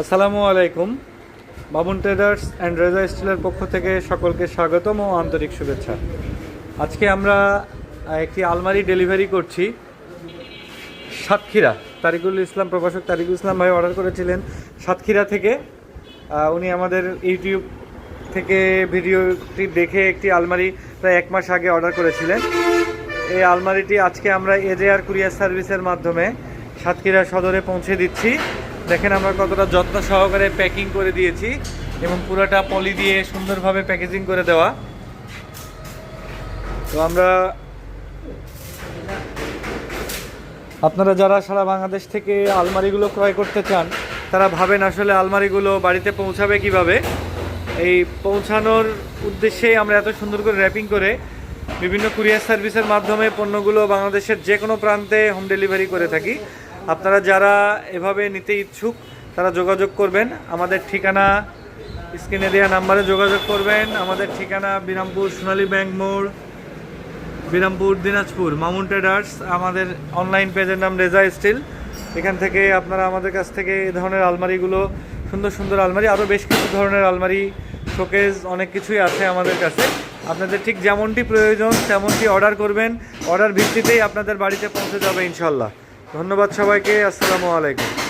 আসসালামু আলাইকুম। Mamun traders and Reza স্টিলের পক্ষ থেকে সকলকে স্বাগতম ও আন্তরিক শুভেচ্ছা। আজকে আমরা একটি আলমারি ডেলিভারি করছি সাতক্ষীরা। তারিকুল ইসলাম, প্রভাষক তারিকুল ইসলাম ভাই অর্ডার করেছিলেন সাতক্ষীরা থেকে। উনি আমাদের ইউটিউব থেকে ভিডিওটি দেখে একটি আলমারি প্রায় 1 মাস আগে অর্ডার করেছিলেন। এই আলমারিটি আজকে আমরা এজেআর কুরিয়ার সার্ভিসের মাধ্যমে সাতক্ষীরা সদরে পৌঁছে দিচ্ছি। দেখেন আমরা কতটা যত্ন সহকারে প্যাকিং করে দিয়েছি এবং পুরোটা পলি দিয়ে সুন্দরভাবে প্যাকেজিং করে দেওয়া। তো আপনারা যারা সারা বাংলাদেশ থেকে আলমারিগুলো ক্রয় করতে চান তারা ভাবেন আসলে আলমারিগুলো বাড়িতে পৌঁছাবে কিভাবে। এই পৌঁছানোর উদ্দেশ্যেই আমরা এত সুন্দর করে র্যাপিং করে বিভিন্ন কুরিয়ার সার্ভিসের মাধ্যমে পণ্যগুলো বাংলাদেশের যে কোনো প্রান্তে হোম ডেলিভারি করে থাকি। আপনারা যারা এভাবে নিতে ইচ্ছুক তারা যোগাযোগ করবেন। আমাদের ঠিকানা স্ক্রিনে দেওয়া নাম্বারে যোগাযোগ করবেন। আমাদের ঠিকানা বিরামপুর সোনালী ব্যাংক মোড়, বিরামপুর, দিনাজপুর, মামুন ট্রেডার্স। আমাদের অনলাইন পেজের নাম রেজা স্টিল। এখান থেকে আপনারা আমাদের কাছ থেকে এই ধরনের আলমারিগুলো, সুন্দর সুন্দর আলমারি, আরও বেশ কিছু ধরনের আলমারি, শোকেস, অনেক কিছুই আছে আমাদের কাছে। আপনাদের ঠিক যেমনটি প্রয়োজন তেমনটি অর্ডার করবেন। অর্ডার ভিত্তিতেই আপনাদের বাড়িতে পৌঁছে যাবে ইনশাল্লাহ। ধন্যবাদ সবাইকে। আসসালামু আলাইকুম।